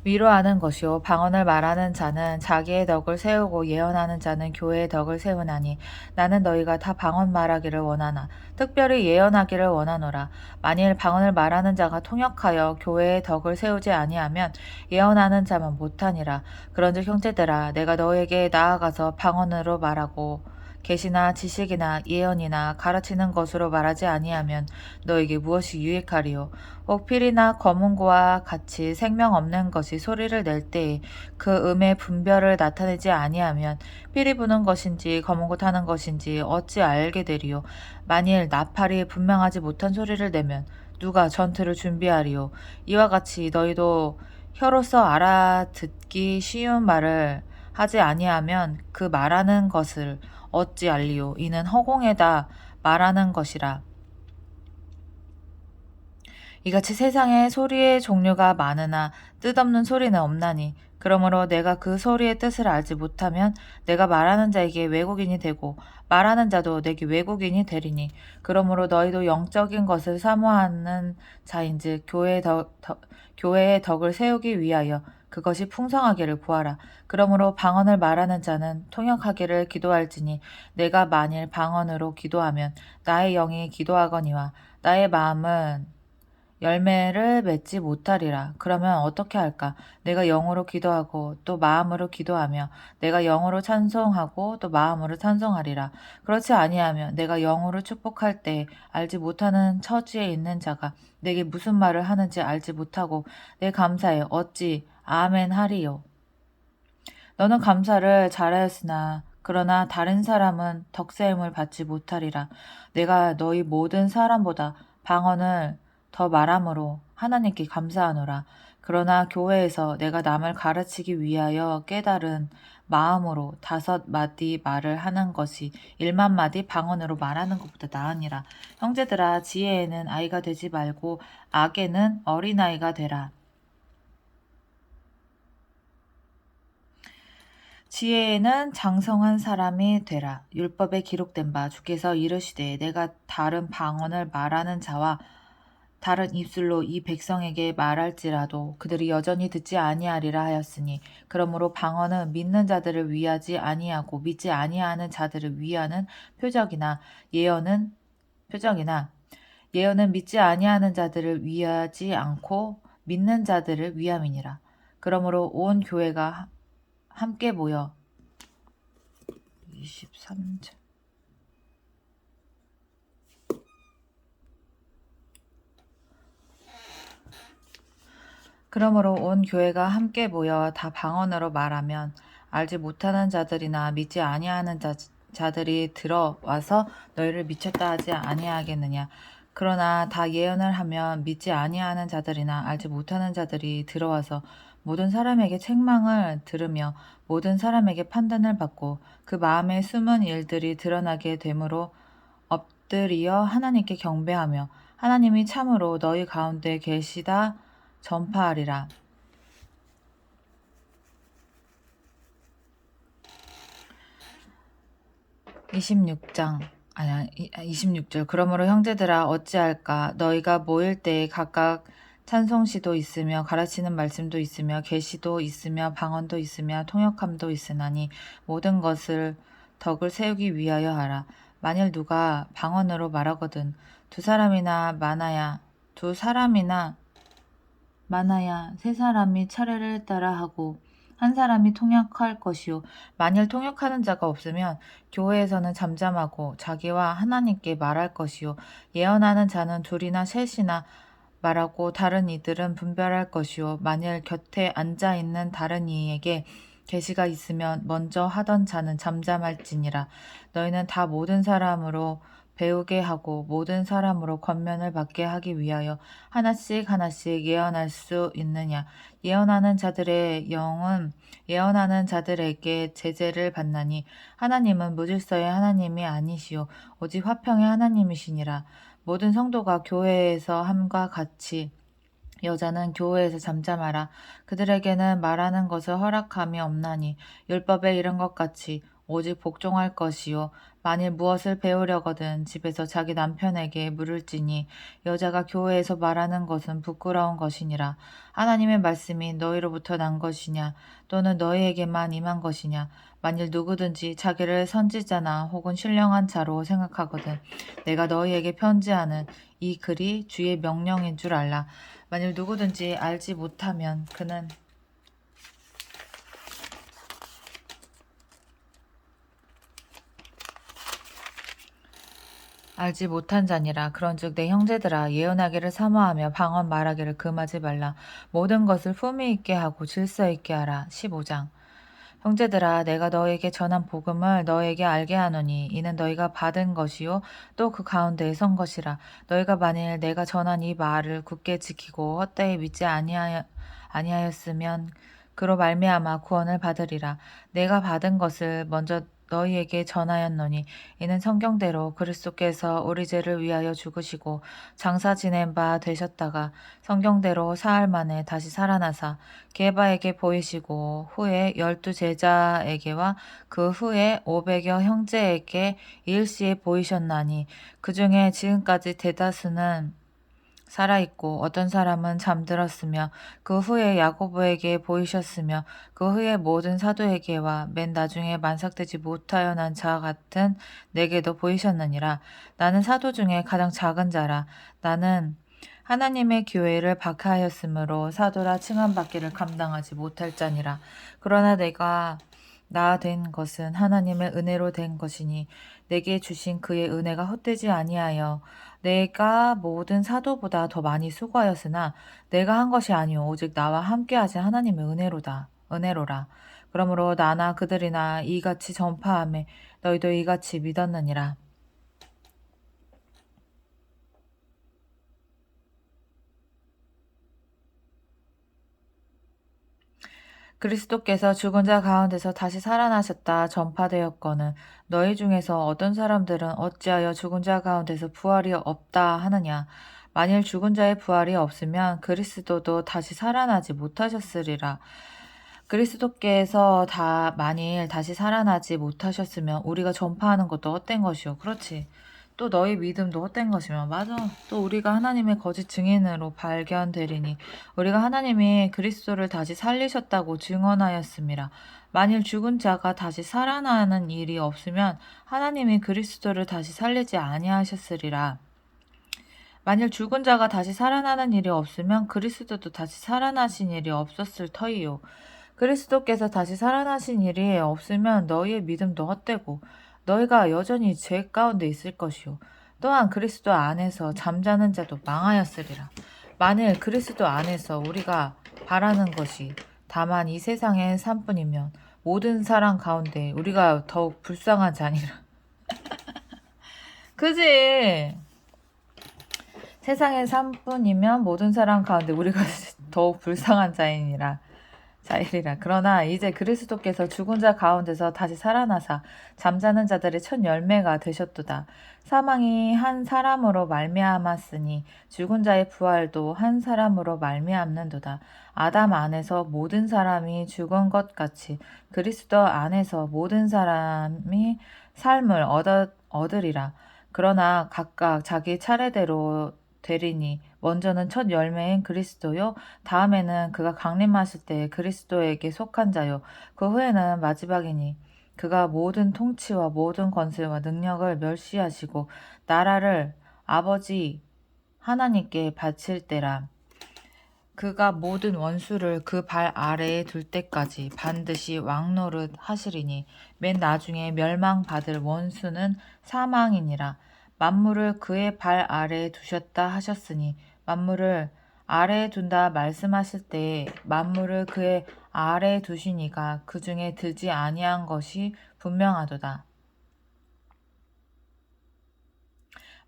위로하는 것이요 방언을 말하는 자는 자기의 덕을 세우고 예언하는 자는 교회의 덕을 세우나니 나는 너희가 다 방언 말하기를 원하나 특별히 예언하기를 원하노라. 만일 방언을 말하는 자가 통역하여 교회의 덕을 세우지 아니하면 예언하는 자만 못하니라. 그런즉 형제들아 내가 너희에게 나아가서 방언으로 말하고 계시나 지식이나 예언이나 가르치는 것으로 말하지 아니하면 너에게 무엇이 유익하리요. 혹 필이나 검은고와 같이 생명 없는 것이 소리를 낼 때에 그 음의 분별을 나타내지 아니하면 필이 부는 것인지 검은고 타는 것인지 어찌 알게 되리요. 만일 나팔이 분명하지 못한 소리를 내면 누가 전투를 준비하리요. 이와 같이 너희도 혀로서 알아듣기 쉬운 말을 하지 아니하면 그 말하는 것을 어찌 알리요. 이는 허공에다 말하는 것이라. 이같이 세상에 소리의 종류가 많으나 뜻없는 소리는 없나니 그러므로 내가 그 소리의 뜻을 알지 못하면 내가 말하는 자에게 외국인이 되고 말하는 자도 내게 외국인이 되리니 그러므로 너희도 영적인 것을 사모하는 자인즉 교회의 덕을 세우기 위하여 그것이 풍성하기를 구하라. 그러므로 방언을 말하는 자는 통역하기를 기도할지니 내가 만일 방언으로 기도하면 나의 영이 기도하거니와 나의 마음은 열매를 맺지 못하리라. 그러면 어떻게 할까? 내가 영으로 기도하고 또 마음으로 기도하며 내가 영으로 찬송하고 또 마음으로 찬송하리라. 그렇지 아니하면 내가 영으로 축복할 때 알지 못하는 처지에 있는 자가 내게 무슨 말을 하는지 알지 못하고 내 감사에 어찌 아멘 하리요. 너는 감사를 잘하였으나 그러나 다른 사람은 덕세임을 받지 못하리라. 내가 너희 모든 사람보다 방언을 더 말함으로 하나님께 감사하노라. 그러나 교회에서 내가 남을 가르치기 위하여 깨달은 마음으로 5마디 말을 하는 것이 1만마디 방언으로 말하는 것보다 나으니라. 형제들아 지혜에는 아이가 되지 말고 악에는 어린아이가 되라. 지혜에는 장성한 사람이 되라. 율법에 기록된 바 주께서 이르시되 내가 다른 방언을 말하는 자와 다른 입술로 이 백성에게 말할지라도 그들이 여전히 듣지 아니하리라 하였으니 그러므로 방언은 믿는 자들을 위하지 아니하고 믿지 아니하는 자들을 위하는 표적이나 예언은 믿지 아니하는 자들을 위하지 않고 믿는 자들을 위함이니라. 그러므로 온 교회가 함께 모여 23절 그러므로 온 교회가 함께 모여 다 방언으로 말하면 알지 못하는 자들이나 믿지 아니하는 자들이 들어와서 너희를 미쳤다 하지 아니하겠느냐. 그러나 다 예언을 하면 믿지 아니하는 자들이나 알지 못하는 자들이 들어와서 모든 사람에게 책망을 들으며 모든 사람에게 판단을 받고 그 마음의 숨은 일들이 드러나게 되므로 엎드리어 하나님께 경배하며 하나님이 참으로 너희 가운데 계시다 전파하리라. 26절 그러므로 형제들아 어찌할까 너희가 모일 때에 각각 찬송시도 있으며 가르치는 말씀도 있으며 계시도 있으며 방언도 있으며 통역함도 있으나니 모든 것을 덕을 세우기 위하여 하라. 만일 누가 방언으로 말하거든 두 사람이나 많아야 세 사람이 차례를 따라 하고 한 사람이 통역할 것이요. 만일 통역하는 자가 없으면 교회에서는 잠잠하고 자기와 하나님께 말할 것이요. 예언하는 자는 둘이나 셋이나 말하고 다른 이들은 분별할 것이요. 만일 곁에 앉아 있는 다른 이에게 계시가 있으면 먼저 하던 자는 잠잠할지니라. 너희는 다 모든 사람으로 배우게 하고 모든 사람으로 권면을 받게 하기 위하여 하나씩 하나씩 예언할 수 있느냐. 예언하는 자들의 영은 예언하는 자들에게 제재를 받나니 하나님은 무질서의 하나님이 아니시오 오직 화평의 하나님이시니라. 모든 성도가 교회에서 함과 같이 여자는 교회에서 잠잠하라. 그들에게는 말하는 것을 허락함이 없나니 율법에 이른 것 같이 오직 복종할 것이요. 만일 무엇을 배우려거든 집에서 자기 남편에게 물을지니 여자가 교회에서 말하는 것은 부끄러운 것이니라. 하나님의 말씀이 너희로부터 난 것이냐 또는 너희에게만 임한 것이냐. 만일 누구든지 자기를 선지자나 혹은 신령한 자로 생각하거든 내가 너희에게 편지하는 이 글이 주의 명령인 줄 알라. 만일 누구든지 알지 못하면 그는 알지 못한 자니라. 그런즉 내 형제들아 예언하기를 사모하며 방언 말하기를 금하지 말라. 모든 것을 품위 있게 하고 질서 있게 하라. 15장 형제들아 내가 너에게 전한 복음을 너에게 알게 하노니 이는 너희가 받은 것이요 또 그 가운데에 선 것이라. 너희가 만일 내가 전한 이 말을 굳게 지키고 헛되이 믿지 아니하였으면 그로 말미암아 구원을 받으리라. 내가 받은 것을 먼저 너희에게 전하였노니 이는 성경대로 그리스도께서 우리 죄를 위하여 죽으시고 장사 지낸 바 되셨다가 성경대로 사흘 만에 다시 살아나사 게바에게 보이시고 후에 12 제자에게와 그 후에 500여 형제에게 일시에 보이셨나니 그 중에 지금까지 대다수는 살아있고 어떤 사람은 잠들었으며 그 후에 야고보에게 보이셨으며 그 후에 모든 사도에게와 맨 나중에 만삭되지 못하여 난 자 같은 내게도 보이셨느니라. 나는 사도 중에 가장 작은 자라. 나는 하나님의 교회를 박해하였으므로 사도라 칭함받기를 감당하지 못할 자니라. 그러나 내가 나 된 것은 하나님의 은혜로 된 것이니 내게 주신 그의 은혜가 헛되지 아니하여 내가 모든 사도보다 더 많이 수고하였으나 내가 한 것이 아니오 오직 나와 함께하신 하나님의 은혜로라. 그러므로 나나 그들이나 이같이 전파하매 너희도 이같이 믿었느니라. 그리스도께서 죽은 자 가운데서 다시 살아나셨다 전파되었거늘 너희 중에서 어떤 사람들은 어찌하여 죽은 자 가운데서 부활이 없다 하느냐. 만일 죽은 자의 부활이 없으면 그리스도도 다시 살아나지 못하셨으리라. 그리스도께서 만일 다시 살아나지 못하셨으면 우리가 전파하는 것도 헛된 것이오. 그렇지. 또 너희 믿음도 헛된 것이며 맞아. 또 우리가 하나님의 거짓 증인으로 발견되리니 우리가 하나님이 그리스도를 다시 살리셨다고 증언하였습니다. 만일 죽은 자가 다시 살아나는 일이 없으면 하나님이 그리스도를 다시 살리지 아니하셨으리라. 만일 죽은 자가 다시 살아나는 일이 없으면 그리스도도 다시 살아나신 일이 없었을 터이요. 그리스도께서 다시 살아나신 일이 없으면 너희의 믿음도 헛되고 너희가 여전히 죄 가운데 있을 것이요. 또한 그리스도 안에서 잠자는 자도 망하였으리라. 만일 그리스도 안에서 우리가 바라는 것이 다만 이 세상의 삶뿐이면 모든 사람 가운데 우리가 더욱 불쌍한 자니라. 그지? 세상의 삶뿐이면 모든 사람 가운데 우리가 더욱 불쌍한 자이리라. 그러나 이제 그리스도께서 죽은 자 가운데서 다시 살아나사 잠자는 자들의 첫 열매가 되셨도다. 사망이 한 사람으로 말미암았으니 죽은 자의 부활도 한 사람으로 말미암는도다. 아담 안에서 모든 사람이 죽은 것 같이 그리스도 안에서 모든 사람이 삶을 얻으리라. 그러나 각각 자기 차례대로 되리니 먼저는 첫 열매인 그리스도요 다음에는 그가 강림하실 때 그리스도에게 속한 자요 그 후에는 마지막이니 그가 모든 통치와 모든 권세와 능력을 멸시하시고 나라를 아버지 하나님께 바칠 때라. 그가 모든 원수를 그 발 아래에 둘 때까지 반드시 왕노릇 하시리니 맨 나중에 멸망받을 원수는 사망이니라. 만물을 그의 발 아래에 두셨다 하셨으니 만물을 아래에 둔다 말씀하실 때에 만물을 그의 아래에 두시니가 그 중에 들지 아니한 것이 분명하도다.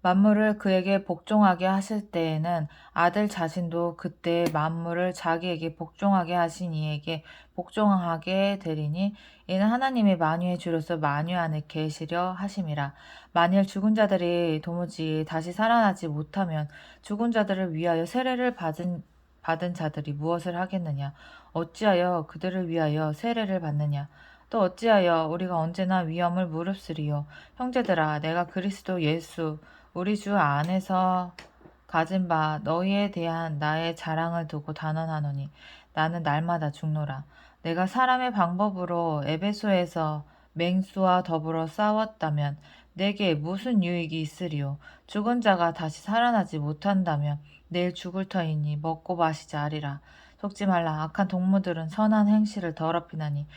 만물을 그에게 복종하게 하실 때에는 아들 자신도 그때 만물을 자기에게 복종하게 하신 이에게 복종하게 되리니 이는 하나님의 만유의 주로서 만유 안에 계시려 하심이라. 만일 죽은 자들이 도무지 다시 살아나지 못하면 죽은 자들을 위하여 세례를 받은 자들이 무엇을 하겠느냐? 어찌하여 그들을 위하여 세례를 받느냐? 또 어찌하여 우리가 언제나 위험을 무릅쓰리요? 형제들아, 내가 그리스도 예수 우리 주 안에서 가진 바 너희에 대한 나의 자랑을 두고 단언하노니 나는 날마다 죽노라. 내가 사람의 방법으로 에베소에서 맹수와 더불어 싸웠다면 내게 무슨 유익이 있으리요? 죽은 자가 다시 살아나지 못한다면 내일 죽을 터이니 먹고 마시자 하리라. 속지 말라. 악한 동무들은 선한 행실을 더럽히나니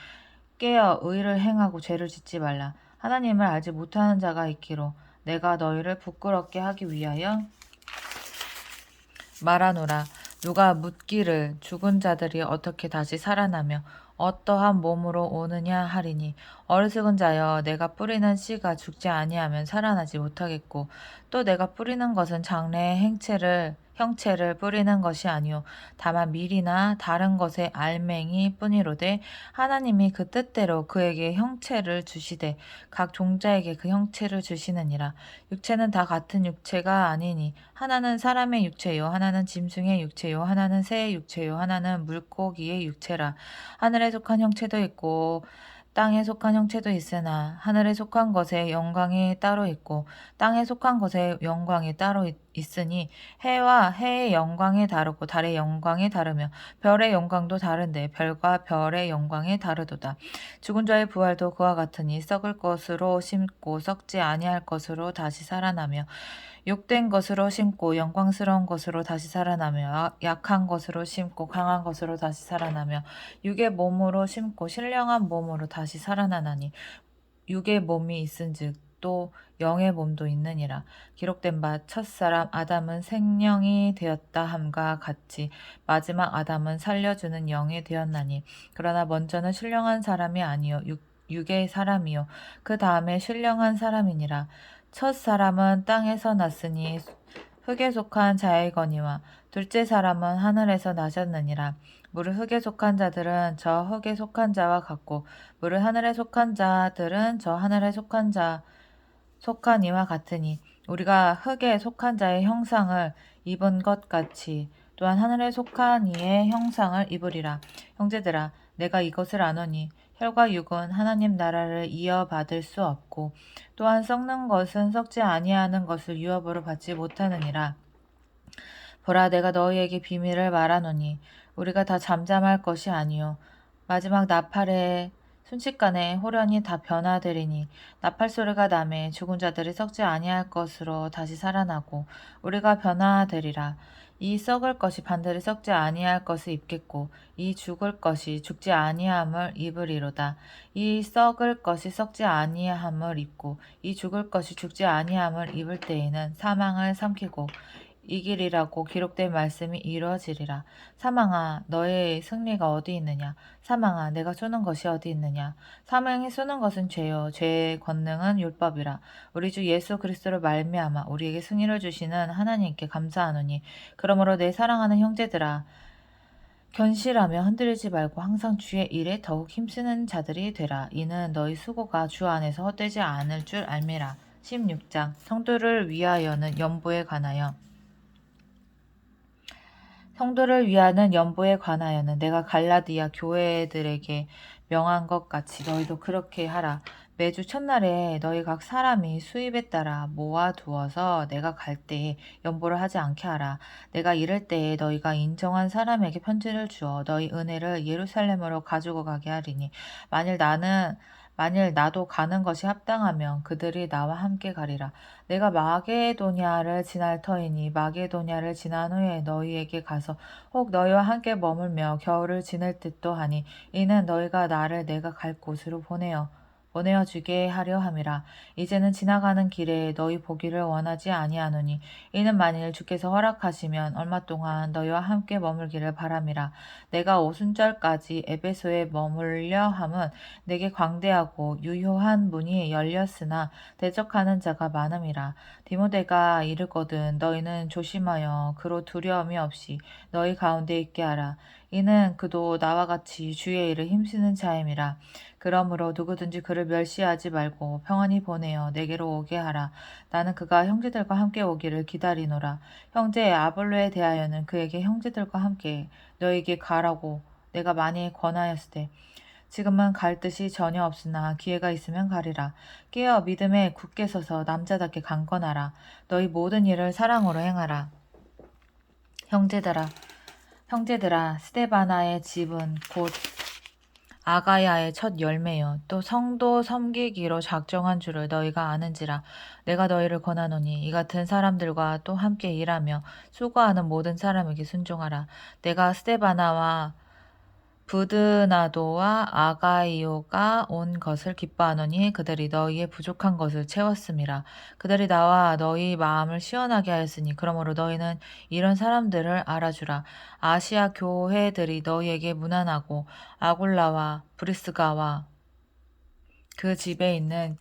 깨어 의를 행하고 죄를 짓지 말라. 하나님을 알지 못하는 자가 있기로 내가 너희를 부끄럽게 하기 위하여 말하노라. 누가 묻기를 죽은 자들이 어떻게 다시 살아나며 어떠한 몸으로 오느냐 하리니 어리석은 자여 내가 뿌리는 씨가 죽지 아니하면 살아나지 못하겠고 또 내가 뿌리는 것은 장래의 형체를 뿌리는 것이 아니요 다만 밀이나 다른 것의 알맹이 뿐이로되 하나님이 그 뜻대로 그에게 형체를 주시되 각 종자에게 그 형체를 주시느니라. 육체는 다 같은 육체가 아니니 하나는 사람의 육체요 하나는 짐승의 육체요 하나는 새의 육체요 하나는 물고기의 육체라. 하늘에 속한 형체도 있고 땅에 속한 형체도 있으나 하늘에 속한 것의 영광이 따로 있고 땅에 속한 것의 영광이 따로 있으니 해와 해의 영광이 다르고 달의 영광이 다르며 별의 영광도 다른데 별과 별의 영광이 다르도다. 죽은 자의 부활도 그와 같으니 썩을 것으로 심고 썩지 아니할 것으로 다시 살아나며 욕된 것으로 심고 영광스러운 것으로 다시 살아나며 약한 것으로 심고 강한 것으로 다시 살아나며 육의 몸으로 심고 신령한 몸으로 다시 살아나나니 육의 몸이 있은즉 또 영의 몸도 있느니라. 기록된 바 첫사람 아담은 생명이 되었다 함과 같이 마지막 아담은 살려주는 영이 되었나니 그러나 먼저는 신령한 사람이 아니요 육의 사람이요 그 다음에 신령한 사람이니라. 첫 사람은 땅에서 났으니 흙에 속한 자이거니와 둘째 사람은 하늘에서 나셨느니라. 물을 흙에 속한 자들은 저 흙에 속한 자와 같고 물을 하늘에 속한 자들은 저 하늘에 속한 이와 같으니 우리가 흙에 속한 자의 형상을 입은 것 같이 또한 하늘에 속한 이의 형상을 입으리라. 형제들아, 내가 이것을 아노니 혈과 육은 하나님 나라를 이어받을 수 없고 또한 썩는 것은 썩지 아니하는 것을 유업으로 받지 못하느니라. 보라, 내가 너희에게 비밀을 말하노니 우리가 다 잠잠할 것이 아니요 마지막 나팔의 순식간에 호련히 다 변화되리니 나팔 소리가 나매 죽은 자들이 썩지 아니할 것으로 다시 살아나고 우리가 변화되리라. 이 썩을 것이 반드시 썩지 아니할 것을 입겠고 이 죽을 것이 죽지 아니함을 입으리로다. 이 썩을 것이 썩지 아니함을 입고 이 죽을 것이 죽지 아니함을 입을 때에는 사망을 삼키고 이길이라고 기록된 말씀이 이루어지리라. 사망아, 너의 승리가 어디 있느냐? 사망아, 내가 쏘는 것이 어디 있느냐? 사망이 쏘는 것은 죄요, 죄의 권능은 율법이라. 우리 주 예수 그리스도를 말미암아 우리에게 승리를 주시는 하나님께 감사하노니, 그러므로 내 사랑하는 형제들아, 견실하며 흔들리지 말고 항상 주의 일에 더욱 힘쓰는 자들이 되라. 이는 너희 수고가 주 안에서 헛되지 않을 줄 알미라. 16장. 성도를 위하여는 연보에 관하여. 성도를 위하는 연보에 관하여는 내가 갈라디아 교회들에게 명한 것 같이 너희도 그렇게 하라. 매주 첫날에 너희 각 사람이 수입에 따라 모아두어서 내가 갈 때에 연보를 하지 않게 하라. 내가 이럴 때에 너희가 인정한 사람에게 편지를 주어 너희 은혜를 예루살렘으로 가지고 가게 하리니, 만일 나도 가는 것이 합당하면 그들이 나와 함께 가리라. 내가 마게도냐를 지날 터이니 마게도냐를 지난 후에 너희에게 가서 혹 너희와 함께 머물며 겨울을 지낼 듯도 하니, 이는 너희가 나를 내가 갈 곳으로 보내어 주게 하려 함이라. 이제는 지나가는 길에 너희 보기를 원하지 아니하노니, 이는 만일 주께서 허락하시면 얼마 동안 너희와 함께 머물기를 바람이라. 내가 오순절까지 에베소에 머물려 함은 내게 광대하고 유효한 문이 열렸으나 대적하는 자가 많음이라. 디모데가 이르거든 너희는 조심하여 그로 두려움이 없이 너희 가운데 있게 하라. 이는 그도 나와 같이 주의 일을 힘쓰는 자임이라. 그러므로 누구든지 그를 멸시하지 말고 평안히 보내어 내게로 오게 하라. 나는 그가 형제들과 함께 오기를 기다리노라. 형제 아볼로에 대하여는 그에게 형제들과 함께 너에게 가라고 내가 많이 권하였으되 지금은 갈 뜻이 전혀 없으나 기회가 있으면 가리라. 깨어 믿음에 굳게 서서 남자답게 강건하라. 너희 모든 일을 사랑으로 행하라. 형제들아, 스데바나의 집은 곧 아가야의 첫 열매요. 또 성도 섬기기로 작정한 줄을 너희가 아는지라. 내가 너희를 권하노니 이 같은 사람들과 또 함께 일하며 수고하는 모든 사람에게 순종하라. 내가 스데바나와 부드나도와 아가이오가 온 것을 기뻐하노니 그들이 너희의 부족한 것을 채웠음이라. 그들이 나와 너희 마음을 시원하게 하였으니 그러므로 너희는 이런 사람들을 알아주라. 아시아 교회들이 너희에게 무난하고 아굴라와 브리스가와 그 집에 있는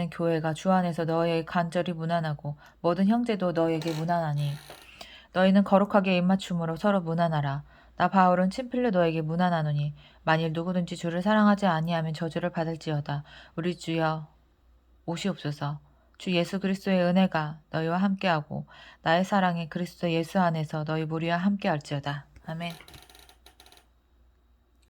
교회가 주 안에서 너희에게 간절히 무난하고 모든 형제도 너희에게 무난하니 너희는 거룩하게 입맞춤으로 서로 무난하라. 나 바울은 친필로 너에게 무난하노니 만일 누구든지 주를 사랑하지 아니하면 저주를 받을지어다. 우리 주여 오시옵소서. 주 예수 그리스도의 은혜가 너희와 함께하고 나의 사랑이 그리스도 예수 안에서 너희 무리와 함께할지어다. 아멘.